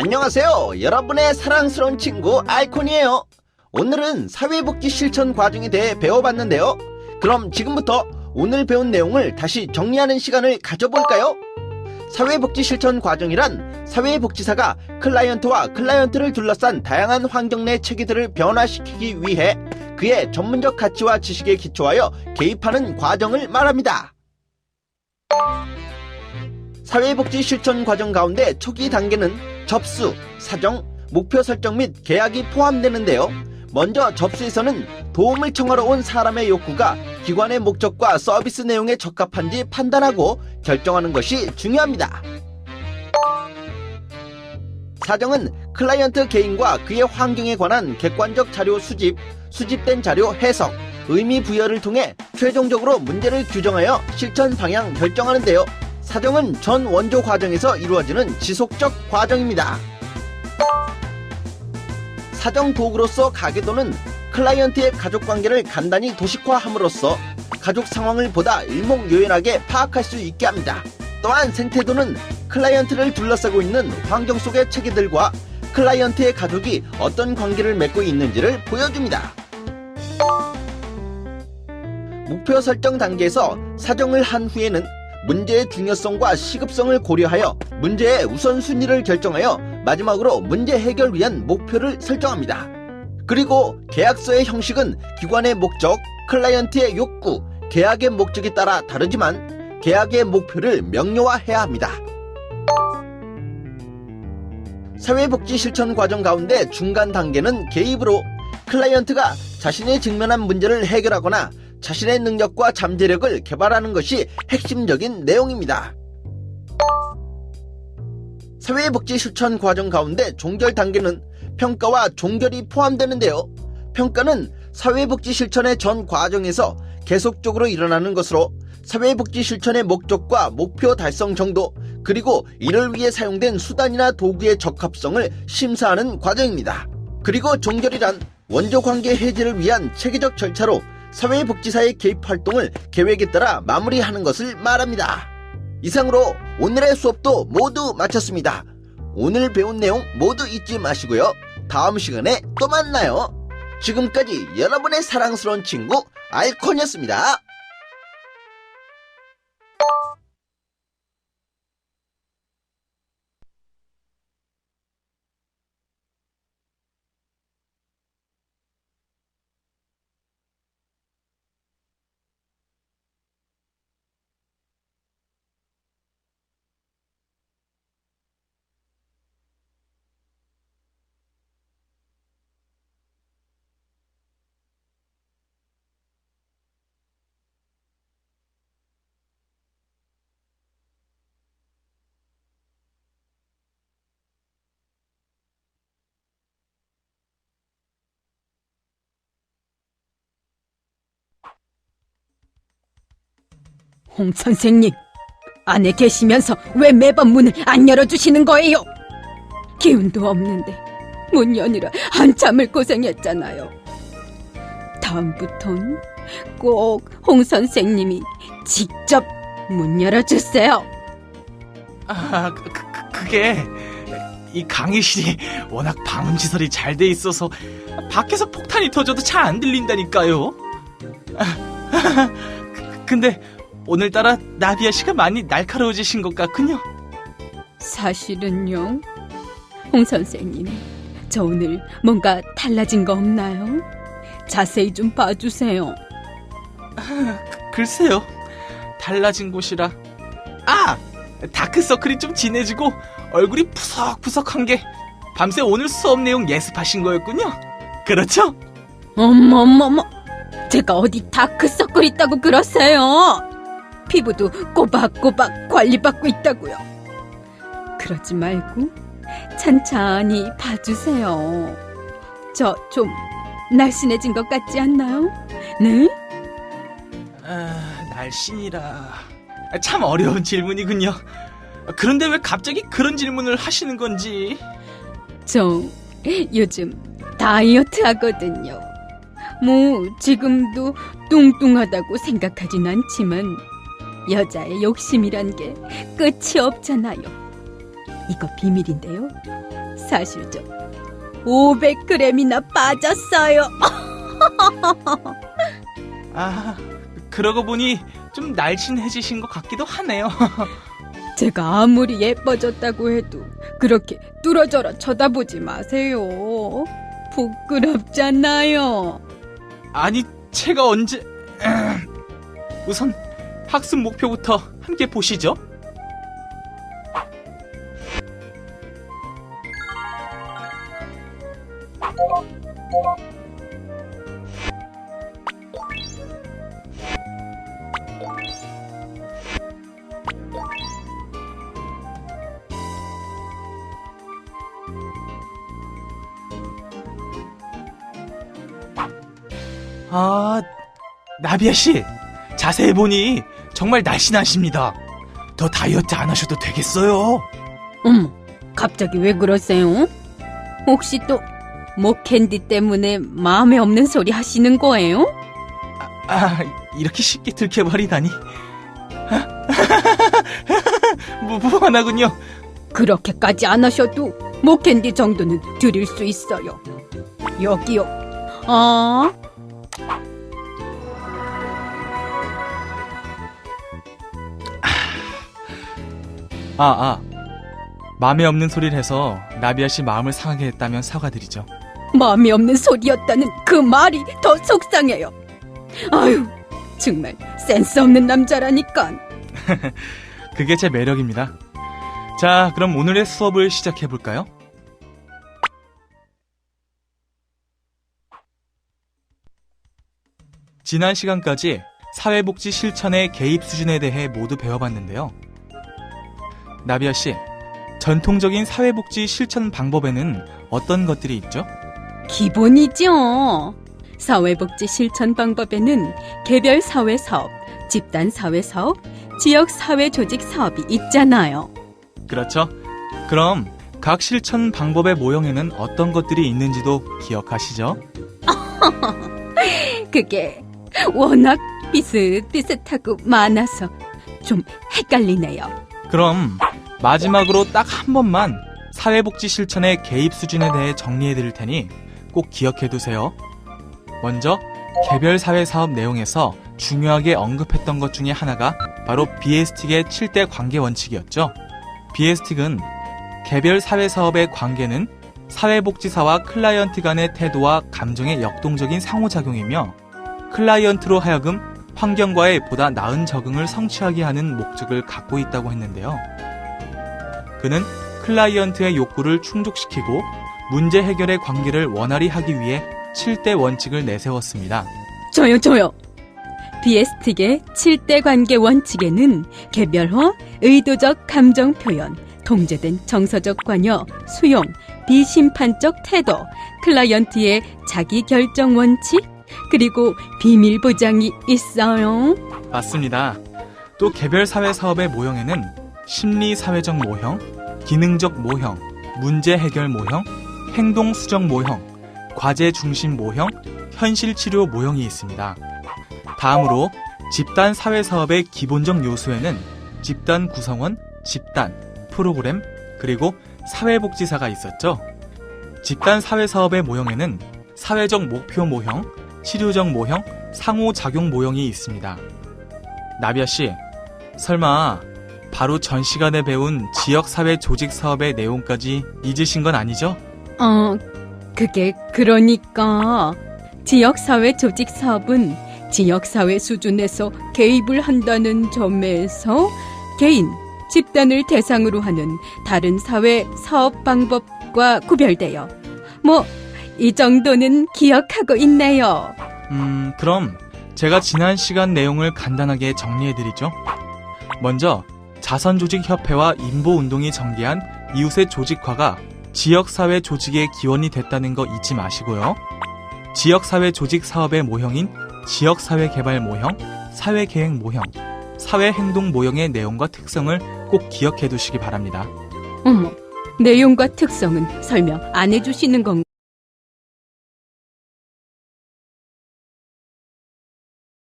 안녕하세요. 여러분의 사랑스러운 친구 알콘이에요. 오늘은 사회복지 실천 과정에 대해 배워봤는데요. 그럼 지금부터 오늘 배운 내용을 다시 정리하는 시간을 가져볼까요? 사회복지 실천 과정이란 사회복지사가 클라이언트와 클라이언트를 둘러싼 다양한 환경 내 체계들을 변화시키기 위해 그의 전문적 가치와 지식에 기초하여 개입하는 과정을 말합니다. 사회복지 실천 과정 가운데 초기 단계는 접수, 사정, 목표 설정 및 계약이 포함되는데요. 먼저 접수에서는 도움을 청하러 온 사람의 욕구가 기관의 목적과 서비스 내용에 적합한지 판단하고 결정하는 것이 중요합니다. 사정은 클라이언트 개인과 그의 환경에 관한 객관적 자료 수집, 수집된 자료 해석, 의미 부여를 통해 최종적으로 문제를 규정하여 실천 방향 결정하는데요. 사정은 전 원조 과정에서 이루어지는 지속적 과정입니다. 사정 도구로서 가계도는 클라이언트의 가족관계를 간단히 도식화함으로써 가족 상황을 보다 일목요연하게 파악할 수 있게 합니다. 또한 생태도는 클라이언트를 둘러싸고 있는 환경 속의 체계들과 클라이언트의 가족이 어떤 관계를 맺고 있는지를 보여줍니다. 목표 설정 단계에서 사정을 한 후에는 문제의 중요성과 시급성을 고려하여 문제의 우선순위를 결정하여 마지막으로 문제 해결 위한 목표를 설정합니다. 그리고 계약서의 형식은 기관의 목적, 클라이언트의 욕구, 계약의 목적에 따라 다르지만 계약의 목표를 명료화해야 합니다. 사회복지 실천 과정 가운데 중간 단계는 개입으로 클라이언트가 자신이 직면한 문제를 해결하거나 자신의 능력과 잠재력을 개발하는 것이 핵심적인 내용입니다. 사회복지 실천 과정 가운데 종결 단계는 평가와 종결이 포함되는데요. 평가는 사회복지 실천의 전 과정에서 계속적으로 일어나는 것으로 사회복지 실천의 목적과 목표 달성 정도, 그리고 이를 위해 사용된 수단이나 도구의 적합성을 심사하는 과정입니다. 그리고 종결이란 원조관계 해지를 위한 체계적 절차로 사회복지사의 개입 활동을 계획에 따라 마무리하는 것을 말합니다. 이상으로 오늘의 수업도 모두 마쳤습니다. 오늘 배운 내용 모두 잊지 마시고요. 다음 시간에 또 만나요. 지금까지 여러분의 사랑스러운 친구 알콘이었습니다. 홍 선생님, 안에 계시면서 왜 매번 문을 안 열어주시는 거예요? 기운도 없는데 문 여느라 한참을 고생했잖아요. 다음부턴 꼭 홍 선생님이 직접 문 열어주세요. 그게 이 강의실이 워낙 방음시설이 잘 돼 있어서 밖에서 폭탄이 터져도 잘 안 들린다니까요. 근데 오늘따라 나비아 씨가 많이 날카로워지신 것 같군요. 사실은요, 홍 선생님, 저 오늘 뭔가 달라진 거 없나요? 자세히 좀 봐주세요. 글쎄요, 달라진 곳이라. 다크서클이 좀 진해지고 얼굴이 푸석푸석한 게 밤새 오늘 수업 내용 예습하신 거였군요. 그렇죠? 어머머머, 제가 어디 다크서클 있다고 그러세요? 피부도 꼬박꼬박 관리받고 있다고요. 그러지 말고 찬찬히 봐주세요. 저 좀 날씬해진 것 같지 않나요? 네? 날씬이라. 참 어려운 질문이군요. 그런데 왜 갑자기 그런 질문을 하시는 건지. 저 요즘 다이어트 하거든요. 뭐 지금도 뚱뚱하다고 생각하진 않지만 여자의 욕심이란 게 끝이 없잖아요. 이거 비밀인데요. 사실 좀 500g이나 빠졌어요. 아, 그러고 보니 좀 날씬해지신 것 같기도 하네요. 제가 아무리 예뻐졌다고 해도 그렇게 뚫어져라 쳐다보지 마세요. 부끄럽잖아요. 아니, 제가 언제... 우선 학습 목표부터 함께 보시죠. 아, 나비아 씨, 자세히 보니 정말 날씬하십니다. 더 다이어트 안 하셔도 되겠어요. 갑자기 왜 그러세요? 혹시 또 목캔디 때문에 마음에 없는 소리 하시는 거예요? 이렇게 쉽게 들켜버리다니. 무한하군요. 그렇게까지 안 하셔도 목캔디 정도는 드릴 수 있어요. 여기요. 마음에 없는 소리를 해서 나비아 씨 마음을 상하게 했다면 사과드리죠. 마음이 없는 소리였다는 그 말이 더 속상해요. 아유, 정말 센스 없는 남자라니까. 그게 제 매력입니다. 자, 그럼 오늘의 수업을 시작해볼까요? 지난 시간까지 사회복지 실천의 개입 수준에 대해 모두 배워봤는데요. 나비아 씨, 전통적인 사회복지 실천 방법에는 어떤 것들이 있죠? 기본이죠. 사회복지 실천 방법에는 개별 사회 사업, 집단 사회 사업, 지역 사회 조직 사업이 있잖아요. 그렇죠. 그럼 각 실천 방법의 모형에는 어떤 것들이 있는지도 기억하시죠? 그게 워낙 비슷비슷하고 많아서 좀 헷갈리네요. 그럼 마지막으로 딱 한 번만 사회복지 실천의 개입 수준에 대해 정리해 드릴 테니 꼭 기억해 두세요. 먼저 개별 사회 사업 내용에서 중요하게 언급했던 것 중에 하나가 바로 비에스틱의 7대 관계 원칙이었죠. 비에스틱은 개별 사회 사업의 관계는 사회복지사와 클라이언트 간의 태도와 감정의 역동적인 상호작용이며 클라이언트로 하여금 환경과의 보다 나은 적응을 성취하게 하는 목적을 갖고 있다고 했는데요. 그는 클라이언트의 욕구를 충족시키고 문제 해결의 관계를 원활히 하기 위해 7대 원칙을 내세웠습니다. 저요. 비에스틱의 7대 관계 원칙에는 개별화, 의도적 감정 표현, 통제된 정서적 관여, 수용, 비심판적 태도, 클라이언트의 자기 결정 원칙, 그리고 비밀 보장이 있어요. 맞습니다. 또 개별 사회 사업의 모형에는 심리 사회적 모형, 기능적 모형, 문제 해결 모형, 행동 수정 모형, 과제 중심 모형, 현실 치료 모형이 있습니다. 다음으로 집단 사회 사업의 기본적 요소에는 집단 구성원, 집단, 프로그램, 그리고 사회복지사가 있었죠. 집단 사회 사업의 모형에는 사회적 목표 모형, 치료적 모형, 상호작용 모형이 있습니다. 나비아 씨, 설마 바로 전 시간에 배운 지역사회 조직 사업의 내용까지 잊으신 건 아니죠? 그게 그러니까 지역사회 조직 사업은 지역사회 수준에서 개입을 한다는 점에서 개인, 집단을 대상으로 하는 다른 사회 사업 방법과 구별돼요. 이 정도는 기억하고 있네요. 그럼 제가 지난 시간 내용을 간단하게 정리해드리죠. 먼저 자선조직협회와 인보운동이 전개한 이웃의 조직화가 지역사회 조직의 기원이 됐다는 거 잊지 마시고요. 지역사회 조직 사업의 모형인 지역사회 개발 모형, 사회계획 모형, 사회행동 모형의 내용과 특성을 꼭 기억해 두시기 바랍니다. 내용과 특성은 설명 안 해주시는 건가요?